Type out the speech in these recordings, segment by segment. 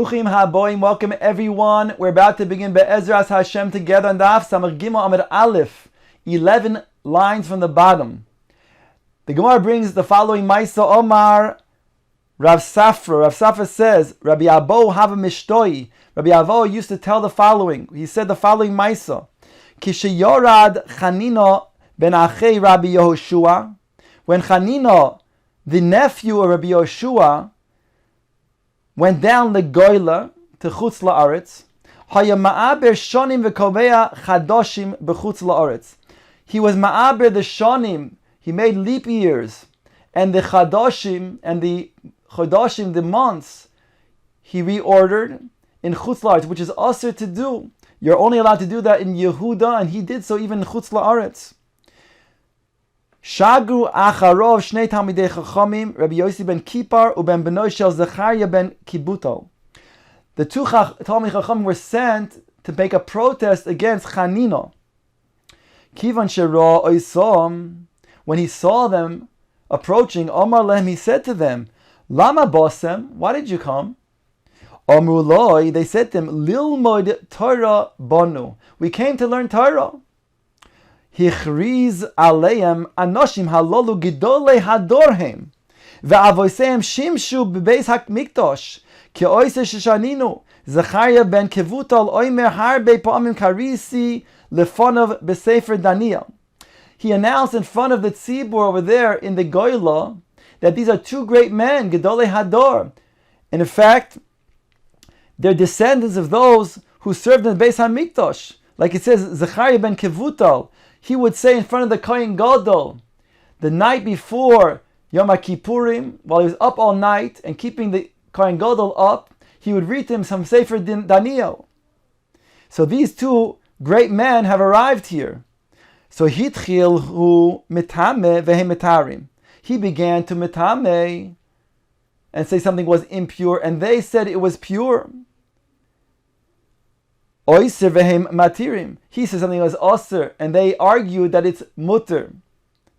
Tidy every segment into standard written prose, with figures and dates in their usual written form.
Bruchim haboim, welcome everyone. We're about to begin Be'ezras Hashem together on Daf Samach Gimel Amud Aleph, 11 lines from the bottom. The Gemara brings the following Maisa Omar Rav Safra. Rav Safra says, Rabbi Abo have a mishtoi. Rabbi Abo used to tell the following. He said the following Maisa. Kishayorad Chanina ben Achei Rabbi Yehoshua. When Chanina, the nephew of Rabbi Yehoshua, went down the Goyla to Chutz La'aretz, Haya ma'aber shonim v'kovea chadoshim b'chutz la'aretz. He was ma'aber the shonim. He made leap years, and the chadoshim and the chodoshim, the months, he reordered in Chutz La'aretz, which is usher to do. You're only allowed to do that in Yehuda, and he did so even in Chutz La'aretz. Shagru acharov shnei talmidei chachamim, Rabbi Yossi ben Kippar uben benoi shel Zechariah ben Kibuto. The two Talmidei Chachamim were sent to make a protest against Chanina. Kivan shera oisom, when he saw them approaching, Omar lehem, he said to them, Lama bosem, why did you come? Omru loi, they said to him, Lilmod Torah bonu, we came to learn Torah. Hichriz aleim anoshim halolu gidolei hadorhem ve'avoseim shimshu bebeis hakmikdosh ki oise sheshaninu Zechariah ben Kevutal oimer harbe pa'amim karisi lefonov besefer Daniel. He announced in front of the tzibur over there in the Goyla that these are two great men, Gedolei Hador. And in fact, they're descendants of those who served in the Beis HaMikdash. Like it says, Zechariah ben Kevutal, he would say in front of the Kohen Gadol, the night before Yom Kippurim, while he was up all night and keeping the Kohen Gadol up, he would read to him some Sefer Daniel. So these two great men have arrived here. So Hitchil hu mitame vehem mitarim. He began to mitame and say something was impure, and they said it was pure. Oiser vehem matirim. He said something was osir, and they argued that it's mutter.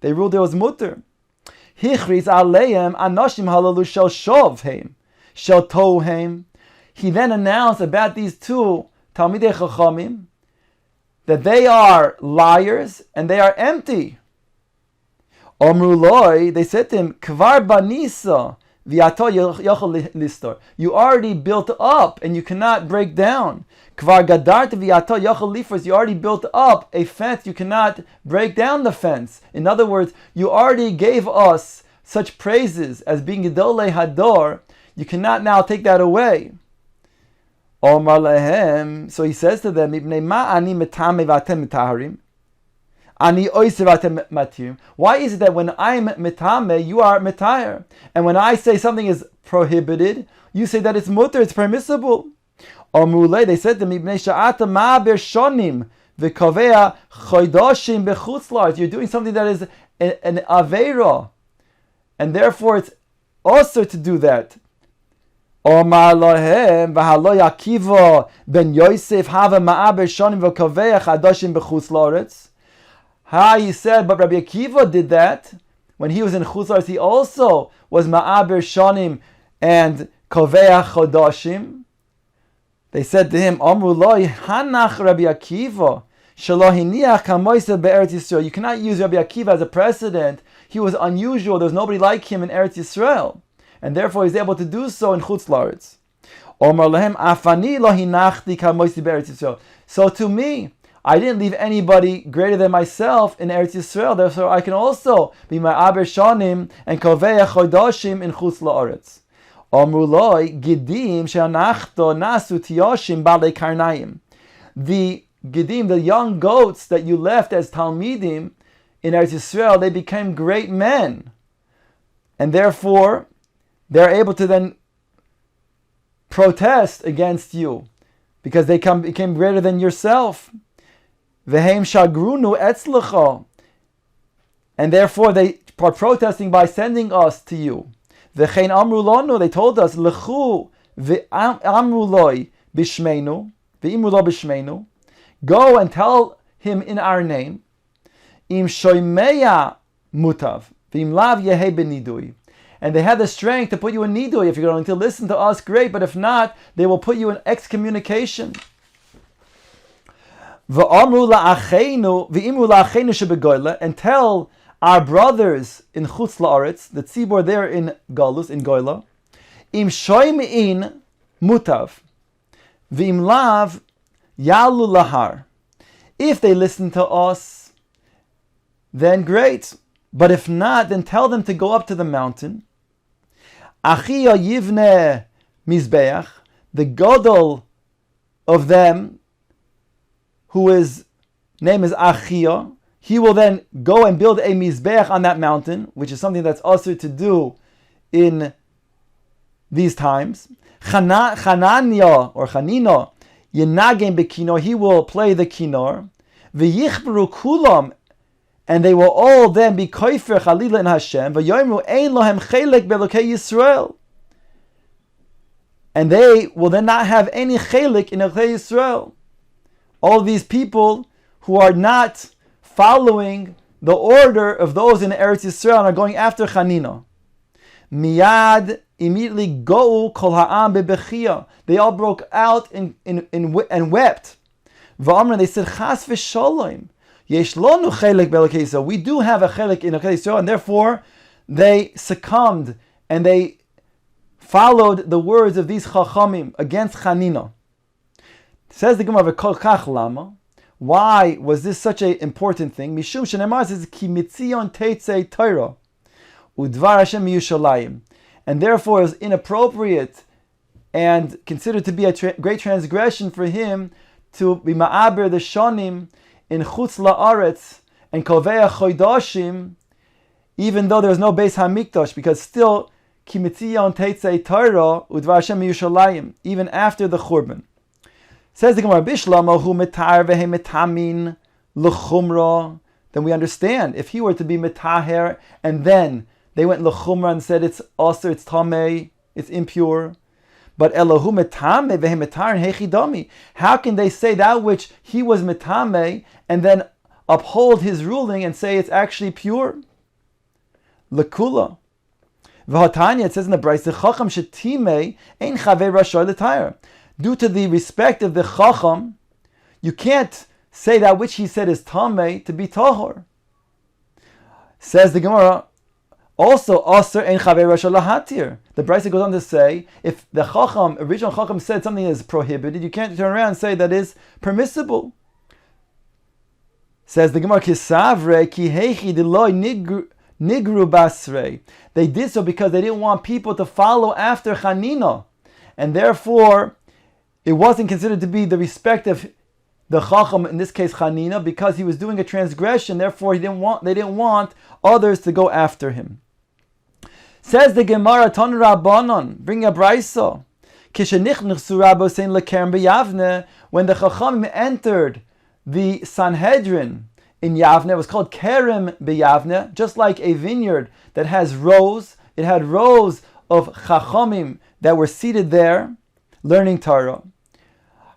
They ruled it was mutter. Hichriz aleim anoshim halalu shel shovheim shel toheim. He then announced about these two Talmidei Chachamim that they are liars and they are empty. Omru loi, they said to him, Kvar banisa v'yato yochel listor. You already built up and you cannot break down. Kvar gadart v'yato yochel lifros. You already built up a fence, you cannot break down the fence. In other words, you already gave us such praises as being Gedolei Hador, you cannot now take that away. Omar lehem, so he says to them, Ibnei ma ani metame v'atem mitaharim, ani oiser v'atem matirim. Why is it that when I'm metame, you are metayr, and when I say something is prohibited, you say that it's mutter, it's permissible? Omrulei, they said to him, Ibnei sha'ata ma'aber shonim v'kovea chodoshim b'chutz la'aretz. You're doing something that is an aveira, and therefore it's also to do that. Omar lohem v'halo Yakiva ben Yosef hava ma'aber shonim v'kovea chadoshim b'chutz la'aretz. He said, but Rabbi Akiva did that when he was in Chutz La'aretz. He also was ma'aber shonim and kovea chodoshim. They said to him, Amru loi hanach Rabbi Akiva shelo hiniach kamoisa be'eretz Yisrael. You cannot use Rabbi Akiva as a precedent. He was unusual. There's nobody like him in Eretz Yisrael, and therefore he's able to do so in Chutz La'aretz. Omar lehem afani lo hinachti kamoisa be'eretz Yisrael. So to me, I didn't leave anybody greater than myself in Eretz Yisrael. Therefore, I can also be ma'aber shonim and kovea chodoshim in Chutz La'aretz. Amru loi gidim she'anachto nasu tiyoshim balei karnayim. The gidim, the young goats that you left as talmidim in Eretz Yisrael, they became great men, and therefore they're able to then protest against you because they became greater than yourself. Vehem shagrunu etzlecha, and therefore they are protesting by sending us to you. V'chein amru lanu, they told us, lechu ve'amru loi bishmeinu, ve'imru lo bishmeinu, go and tell him in our name, im shoimeya mutav, ve'im lav yehe benidui. And they have the strength to put you in nidui. If you're going to listen to us, great. But if not, they will put you in excommunication. And tell our brothers in Chutz La'aretz, the tzibor there in Galus, in Goyla, im shoymein mutav, v'im lav yalu lahar. If they listen to us, then great. But if not, then tell them to go up to the mountain. Achia yivne mizbeach, the gadol of them, whose name is Achia, he will then go and build a mizbeach on that mountain, which is something that's also to do in these times. Chananya or Chanina yenagem bekino, he will play the kinor. V'yichbru kulam, and they will all then be koifer chalila in Hashem. V'yoyimru ein lohem chelek belokei Yisrael, and they will then not have any chelek in Elokei Yisrael. All these people who are not following the order of those in Eretz Yisrael and are going after Chanina. Miyad, immediately go kol ha'am bebechia. They all broke out and wept. V'amr, they said, Chas v'sholem, yesh lonu chelek be'elokei Yisrael. We do have a chelek in Elokei Yisrael, and therefore they succumbed and they followed the words of these chachamim against Chanina. Says the Gemara, v'kol kach lama. Why was this such an important thing? Mishum shenemar says ki mitzion teitzei Torah udvar Hashem Yerushalayim, and therefore it was inappropriate and considered to be a great transgression for him to be ma'aber the shonim in Chutz La'aretz and kovei chodoshim, even though there was no Beis Hamikdash, because still ki mitzion teitzei Torah udvar Hashem Yerushalayim, even after the Churban. Says the Gemara, Bishlama hu metar vehe metamin l'chumra. Then we understand, if he were to be metaher, and then they went l'chumra and said it's aser, it's tamei, it's impure. But elahu metame vehe metar hechidami. How can they say that which he was metame and then uphold his ruling and say it's actually pure? L'kula. V'hatanya, it says in the Brayse, chacham shetime ein chavei rashay l'tayr. Due to the respect of the Chacham, you can't say that which he said is Tameh to be Tahor. Says the Gemara, also, Aser ein Chavei Rasha lahatir. The Brisa goes on to say, if the Chacham, original Chacham said something is prohibited, you can't turn around and say that is permissible. Says the Gemara, Kisavre ki heichi deloi nigru basrei. They did so because they didn't want people to follow after Chanina, and therefore it wasn't considered to be the respect of the Chacham, in this case Chanina, because he was doing a transgression. Therefore, they didn't want others to go after him. Says the Gemara, Ton Rabbanon, bring a brayso. When the Chacham entered the Sanhedrin in Yavne, it was called Kerem b'Yavne, just like a vineyard that has rows. It had rows of Chachamim that were seated there, learning Torah.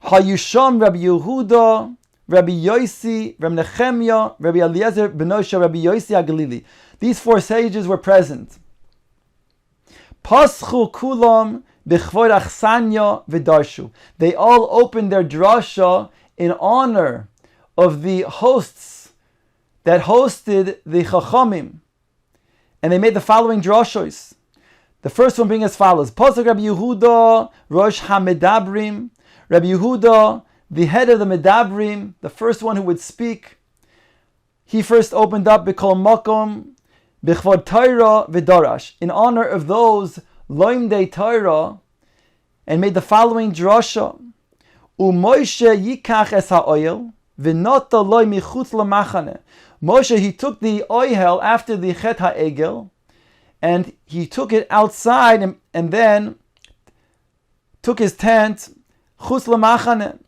Hayusham Rabbi Yehuda, Rabbi Yosi, Rabbi Nechemia, Rabbi Eliezer Benosha, Rabbi Yosi HaGalili. These four sages were present. Paschu kulam b'chvod achsanya v'darshu. They all opened their drasha in honor of the hosts that hosted the Chachamim. And they made the following drashos. The first one being as follows. Pasuk Rabbi Yehuda, Rosh HaMedabrim. Rabbi Yehuda, the head of the Medabrim, the first one who would speak, he first opened up B'kol Makom, B'chvod Torah V'darash, in honor of those Loimdei Torah, and made the following drasha. U'Moshe yikach es ha'oil, v'nota loy michutz l'machane. Moshe, he took the oil after the Chet HaEgel, and he took it outside and then took his tent, chutz l'machane.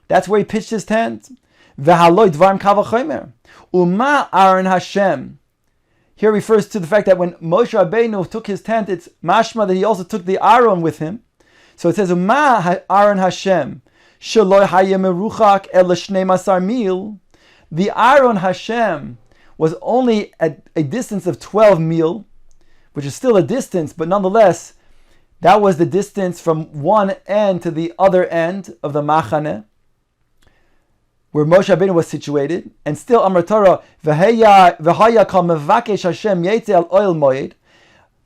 That's where he pitched his tent. V'haloi dvarim kal v'chomer. Uma Aaron Hashem. Here refers to the fact that when Moshe Rabbeinu took his tent, it's mashma that he also took the Aaron with him. So it says, Uma Aaron Hashem. Sheloi hayeh meruchak el shnei masar mil. The Aaron Hashem was only at a distance of 12 mil, which is still a distance, but nonetheless, that was the distance from one end to the other end of the Machane, where Moshe Rabbeinu was situated. And still, Amar Torah, v'haya kal mevakesh Hashem yetze al oil moed.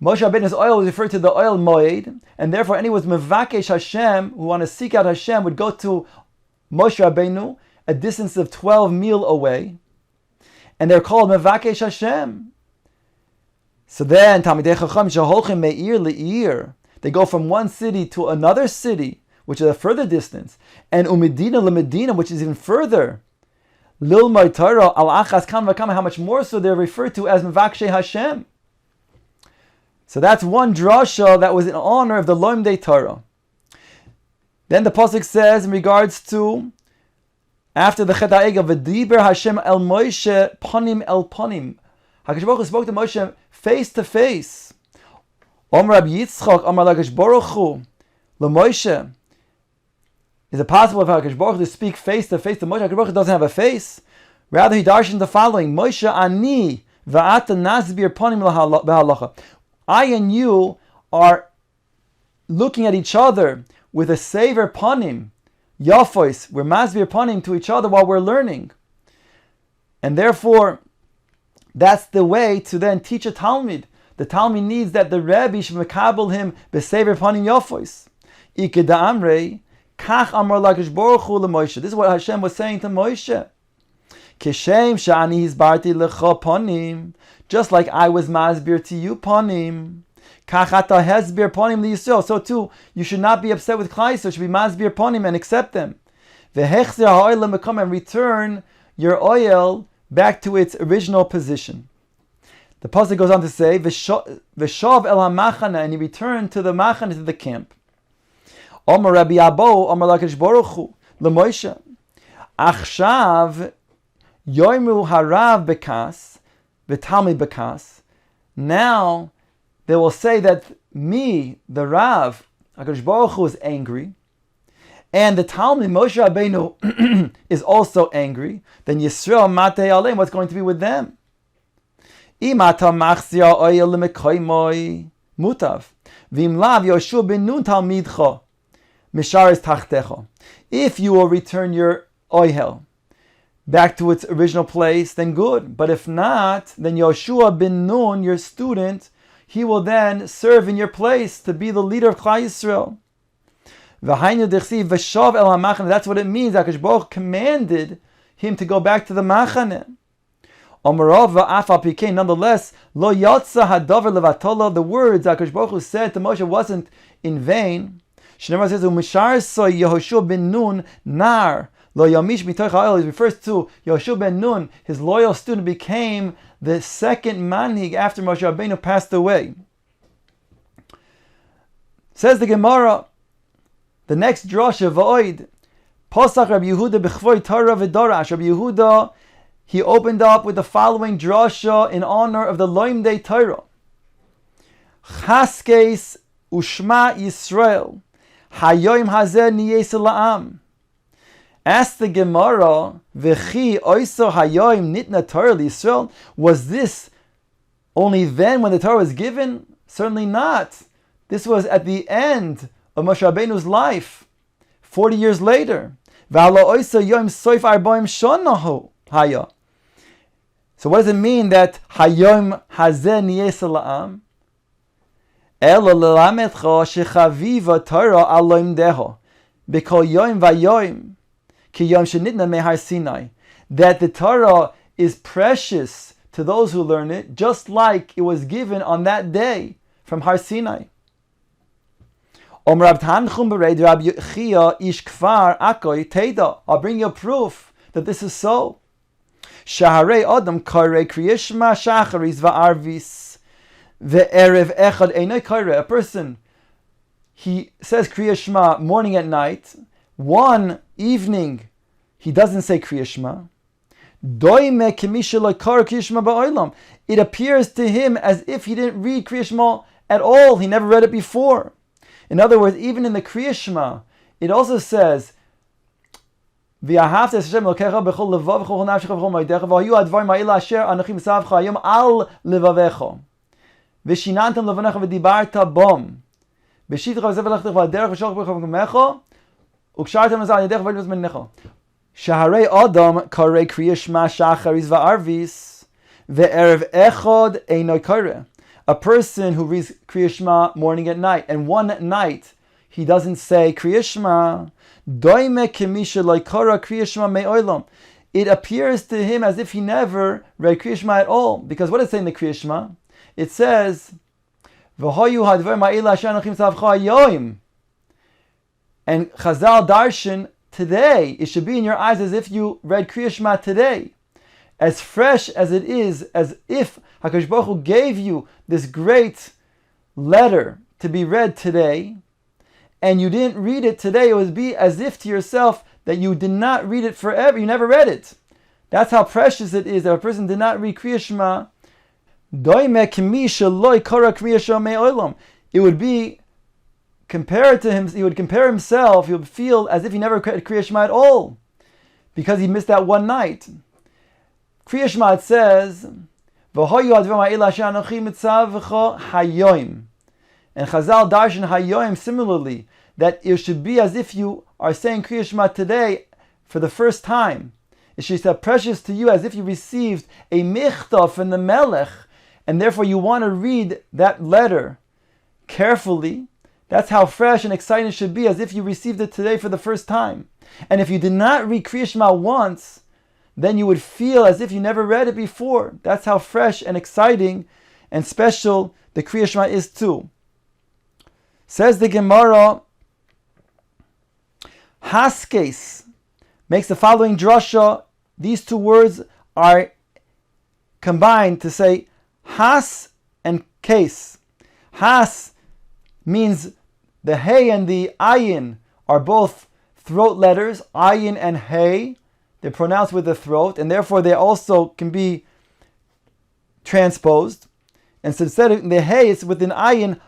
Moshe Rabbeinu's oil was referred to the oil moed, and therefore anyone who was mevakesh Hashem, who want to seek out Hashem, would go to Moshe Rabbeinu, a distance of 12 mil away, and they're called mevakesh Hashem. So then, Talmidei Chacham sheholchim me'ir le'ir, they go from one city to another city, which is a further distance, and umedina lemedina, which is even further. Lilmay Torah al achas kam v'kam, how much more so they're referred to as mevakshe Hashem. So that's one drasha that was in honor of the Lomdei Torah. Then the pasuk says in regards to after the Chet HaEgel, v'diber Hashem el Moshe panim el panim. HaKadosh Baruch Hu spoke to Moshe face to face. Omer Rabbi Yitzchak, Omer HaKadosh Baruch Hu, LeMoshe. Is it possible for HaKadosh Baruch Hu to speak face to face to Moshe? HaKadosh Baruch Hu doesn't have a face. Rather, he darshan the following: Moshe ani va'ata nasbir panim lahalacha. I and you are looking at each other with a savor panim, yafos. We're masbir panim to each other while we're learning, and therefore, that's the way to then teach a Talmud. The Talmud needs that the Rebbe should mekabel him b'sever panim yafos. Ikeda amrei kach amar l'Hakadosh Baruch Hu leMoshe. This is what Hashem was saying to Moshe. Kishem shani hisbarti lecha panim. Just like I was masbir to you panim. Kach ata hesbir panim liyisrael. So too, you should not be upset with Klal Yisrael. You should be masbir panim and accept them. V'hechzer ha'oil lemekam, and return your oil back to its original position. The pasuk goes on to say, V'shav el ha'machana, and he returned to the machana, to the camp. Omer Rabbi Abo, Omer l'Hakadosh Baruch Hu, l'Moshe. Achshav yoimu harav bekas, v'talmid bekas. Now they will say that me, the Rav, HaKadosh Baruch Hu, is angry, and the Talmud, Moshe Rabbeinu, is also angry. Then Yisrael matei aleim, what's going to be with them? Imata machzia oyel lemekoymoi mutav, v'im lav Yoshua ben Nun talmidcha misharis tachtecha. If you will return your oil back to its original place, then good. But if not, then Yoshua ben Nun, your student, he will then serve in your place to be the leader of Klal Yisrael. That's what it means. HaKadosh Baruch Hu commanded him to go back to the Machane. Nonetheless, lo yatsa hadavar levatola, the words HaKadosh Baruch Hu said to Moshe wasn't in vain. Shneimar says, "Umishar so Yehoshua ben Nun nar lo yamish mitoch ha'oil." It refers to Yehoshua ben Nun, his loyal student, became the second manhig after Moshe Rabbeinu passed away. Says the Gemara, the next drasha va'oid, Posach Rabbi Yehuda b'chvoi Torah v'dorash. Rabbi Yehuda, he opened up with the following drasha in honor of the Lomdei Torah. Chaskes ushma Yisrael, hayoim hazeh niyes la'am. Ask the Gemara, v'chi oiso hayoim nitna Torah l'Yisrael. Was this only then when the Torah was given? Certainly not. This was at the end of Moshe Rabbeinu's life, 40 years later. V'alo oiso yom soif arbaim shonahu haya. So what does it mean that hayom hazeh niyes la'am? Elo lelametcha shechaviva Torah al loimdeho b'kol yom v'yom ki yom shenitna mehar Sinai. That the Torah is precious to those who learn it, just like it was given on that day from Har Sinai. I'll bring you proof that this is so. Adam kriyishma shacharis va'arvis ve'erev echad einay kaireh. A person, he says kriyishma morning and night. One evening, he doesn't say kriyishma. It appears to him as if he didn't read kriyishma at all. He never read it before. In other words, even in the Kriya Shema, it also says, V'shinantam levanecha v'dibarta bom. B'shitcha v'zev v'lechtecha v'aderech v'sholch b'recha v'gemecha. Ukshartam azal yedech v'yedech v'menecha. Shaharei Adam karei kriya shma shacharis va'arvis ve'erev echod eino kareh. A person who reads kriya shma morning and night, and one night he doesn't say kriya shma, doime kemisha loikara kriya shma me'olam. It appears to him as if he never read kriya shma at all. Because what does it say in the kriya shma? It says, v'hoyu hadvar ma'ila asher anochim tzavcha hayoim. And Chazal darshan, today, it should be in your eyes as if you read Kriya Shema today. As fresh as it is, as if HaKadosh Baruch Hu gave you this great letter to be read today, and you didn't read it today, it would be as if to yourself that you did not read it forever, you never read it. That's how precious it is that a person did not read Kriya Shema. It would be compared to him, he would compare himself, he would feel as if he never read Kriya Shema at all, because he missed that one night. Kriya Shema, it says, and Chazal darshan hayoim similarly, that it should be as if you are saying Kriya Shema today for the first time. It should be precious to you as if you received a michtav from the Melech, and therefore you want to read that letter carefully. That's how fresh and exciting it should be, as if you received it today for the first time. And if you did not read Kriya Shema once, then you would feel as if you never read it before. That's how fresh and exciting and special the Kriya Shema is too. Says the Gemara, Haskes makes the following drasha. These two words are combined to say Has and Case. Has means the Hey and the Ayin are both throat letters, Ayin and Hey. They're pronounced with the throat, and therefore they also can be transposed. And so instead of the Hey, it's with an Ayin,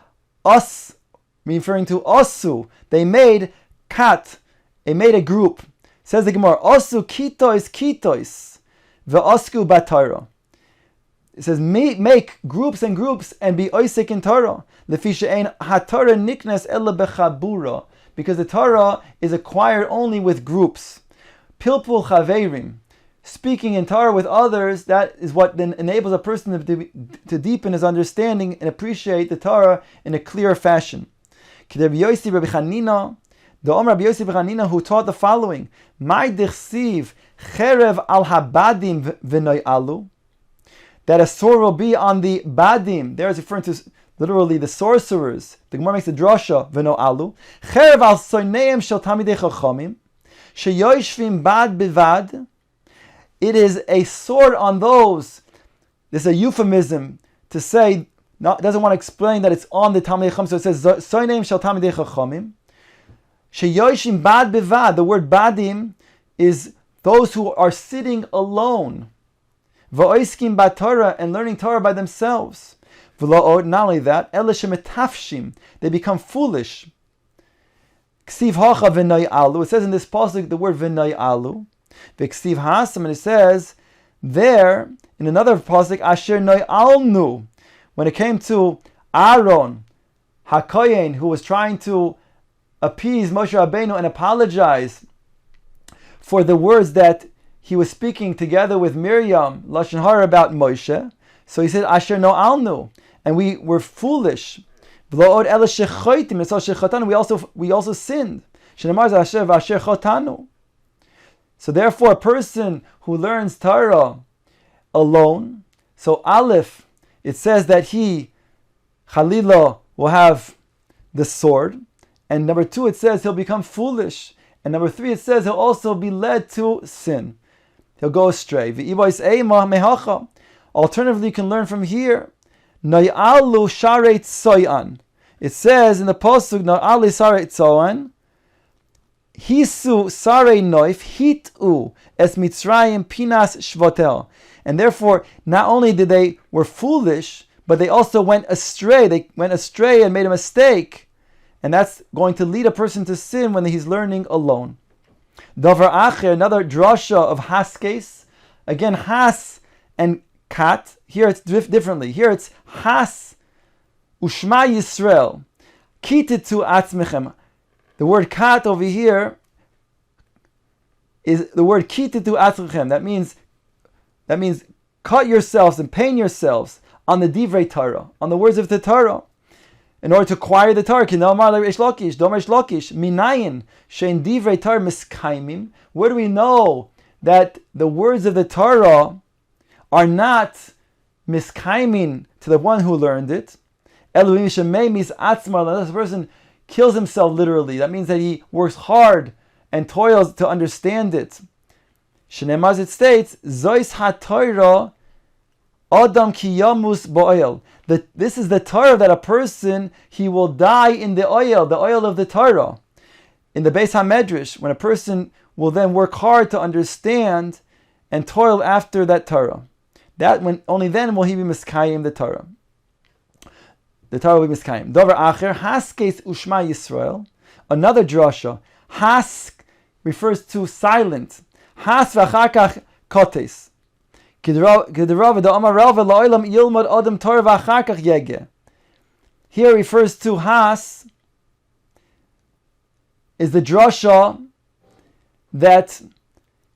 Us, referring to Osu. They made Kat, they made a group. Says the Gemara, Osu kitois, ve'osku batara. It says, make groups and groups and be oisik in Torah. Because the Torah is acquired only with groups. Pilpul chaverim, speaking in Torah with others, that is what then enables a person to deepen his understanding and appreciate the Torah in a clear fashion. The Rabbi Yossi B'Chanina, who taught the following, Mai dichsiv cherev al habadim v'noy alu, that a sword will be on the badim. There is referring to literally the sorcerers. The Gemara makes a drasha, v'no alu. Cherev al soineim shel tamidei chachamim, sheyoshvim bad bivad. It is a sword on those. This is a euphemism to say, it doesn't want to explain that it's on the Talmidei Chacham, so it says, soineim shel tamidei chachamim. Sheyoshvim bad bivad. The word badim is those who are sitting alone. V'oiskim ba Torah, and learning Torah by themselves. Not only that, they become foolish. Ksiv hacha v'noi alu. It says in this pasuk the word v'noi alu. V'ksiv hasam, and it says there in another pasuk asher noi alnu. When it came to Aaron HaKoyen, who was trying to appease Moshe Rabbeinu and apologize for the words that he was speaking together with Miriam, Lashon Hara, about Moshe. So he said, Asher no alnu, and we were foolish. We also sinned. So therefore, a person who learns Torah alone, so Aleph, it says that he, Chalila, will have the sword. And number 2, it says he'll become foolish. And number 3, it says he'll also be led to sin. He'll go astray. Alternatively, you can learn from here. It says in the pasuk, Na'ali sarei tzoan, Hisu sarei noif, hitu es Mitzrayim pinas shvotel. And therefore, not only were foolish, but they also went astray. They went astray and made a mistake. And that's going to lead a person to sin when he's learning alone. Davar acher, another drasha of haskes. Again, has and kat. Here it's differently. Here it's has Ushma Yisrael, kititu atzmechem. The word kat over here is the word kititu atzmechem. That means cut yourselves and pain yourselves on the divrei Torah, on the words of the Torah, in order to acquire the Torah. Minayin shein divrei Torah miskaimim. Where do we know that the words of the Torah are not miskaimin to the one who learned it? Unless a person kills himself literally, that means that he works hard and toils to understand it. Shneimar, it states, Zois ha-Torah Adam ki yamus ba'oil. This is the Torah that a person, he will die in the oil of the Torah. In the Beis HaMedrash, when a person will then work hard to understand and toil after that Torah. Only then will he be miskayim the Torah. The Torah will be miskayim. Dover acher, haskes ushma Yisrael. Another drasha. Hask refers to silent. Has v'achakach kotes. Here refers to has is the drasha that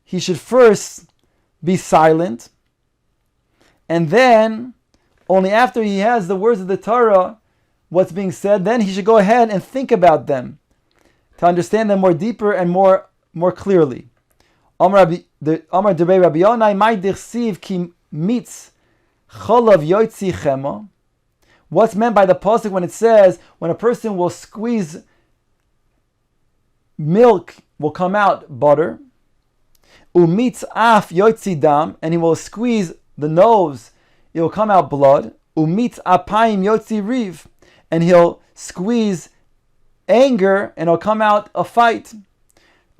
he should first be silent, and then only after he has the words of the Torah, what's being said, then he should go ahead and think about them to understand them more deeper and more clearly. Amar Debei Rabbi Yonai, my dirsiv ki mitz cholav yotzi chema. What's meant by the pasuk when it says when a person will squeeze milk, will come out butter. Umitz af yotzi dam, and he will squeeze the nose, it will come out blood. Umitz apayim yotzi riv, and he'll squeeze anger, and it'll come out a fight.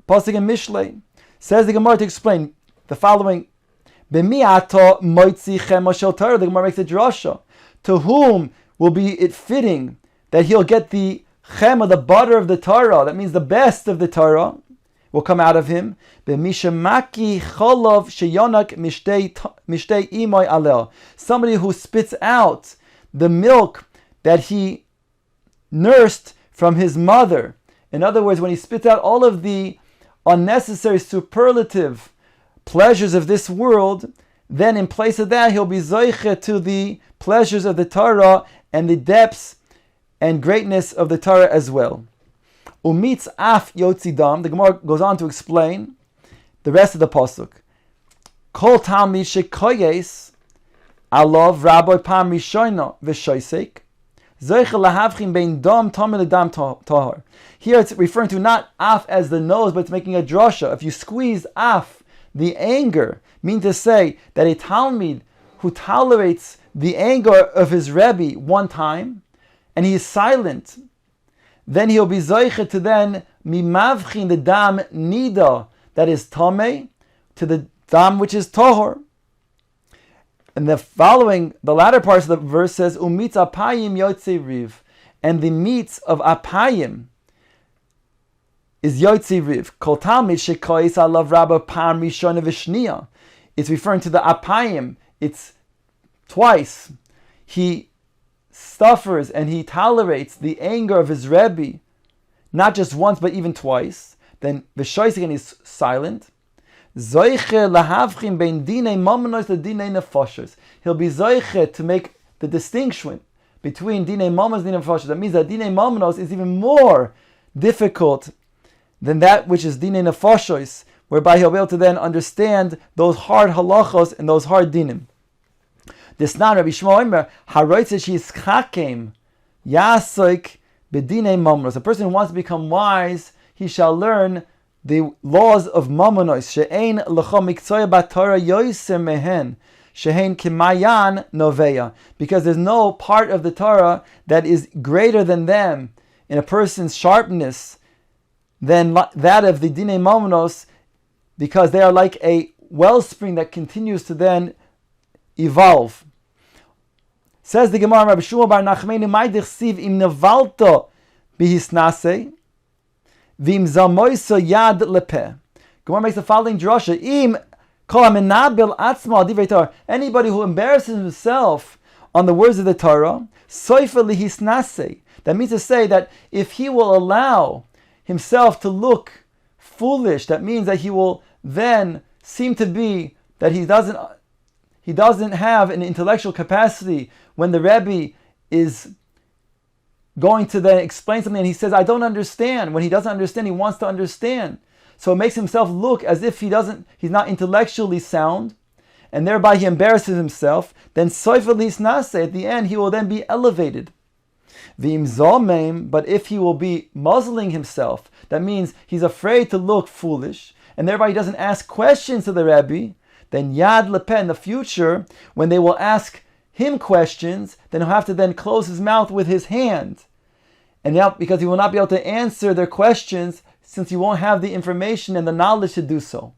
Pasuk in Mishlei. Says the Gemara to explain the following. B'mi'ato moitzi chema shel Torah. The Gemara makes a drasha. To whom will be it fitting that he'll get the chema, the butter of the Torah? That means the best of the Torah will come out of him. B'mishamaki cholov sheyonak mishtei imoy alel. Somebody who spits out the milk that he nursed from his mother. In other words, when he spits out all of the unnecessary superlative pleasures of this world, then in place of that he'll be zoiche to the pleasures of the Torah and the depths and greatness of the Torah as well. Umitz af yotzidam. The Gemara goes on to explain the rest of the pasuk. Kol talmid shekoyes alav rabbi pam rishona v'shoisek zoiche lahavchim bein dam tamid ledam tahar. Here it's referring to not af as the nose, but it's making a drasha. If you squeeze af, the anger, mean to say that a Talmid who tolerates the anger of his Rebbe one time, and he is silent, then he'll be zoiche to then mimavchin the dam nida, that is tameh, to the dam which is tahor. And the latter parts of the verse says, umitz apayim yotze riv, and the meats of apayim is yotzi riv. Kol talmid shekois alav rabba pam rishona v'shniya. It's referring to the apayim. It's twice. He suffers and he tolerates the anger of his Rebbe, not just once but even twice. Then v'shois again is silent. Zoiche lahavchim bein dinei mamonos to dinei nefashos. He'll be zoiche to make the distinction between dinei mamonos and dinei nefashos. That means that dinei mamonos is even more difficult than that which is dinei nefashos, whereby he'll be able to then understand those hard halachos and those hard dinim. This now Rabbi Shmuel Omer haroitze sheischakem yasoik bedinei mamonos. A person who wants to become wise, he shall learn the laws of mamonos. She'ein lecho mikzoya b'Torah yoiser mehen she'ein kimayan noveya. Because there's no part of the Torah that is greater than them in a person's sharpness than that of the Dinei Mamonos, because they are like a wellspring that continues to then evolve. Says the Gemara, Rabbi Shmuel bar Nachmeni, "Mai dichsiv im nevalto bihisnase, v'im zamoiso yad lepeh." Gemara makes the following drasha: Im kol hamenabil atzma divrei Torah. Anybody who embarrasses himself on the words of the Torah, soifa lihisnase. That means to say that if he will allow himself to look foolish, that means that he will then seem to be that he doesn't have an intellectual capacity when the Rebbe is going to then explain something and he says, I don't understand. When he doesn't understand, he wants to understand. So it makes himself look as if he's not intellectually sound, and thereby he embarrasses himself. Then soifa lisnase, at the end he will then be elevated. V'im zomem, but if he will be muzzling himself, that means he's afraid to look foolish, and thereby he doesn't ask questions to the Rebbe, then yad lepeh, in the future, when they will ask him questions, then he'll have to then close his mouth with his hand. And now, because he will not be able to answer their questions, since he won't have the information and the knowledge to do so.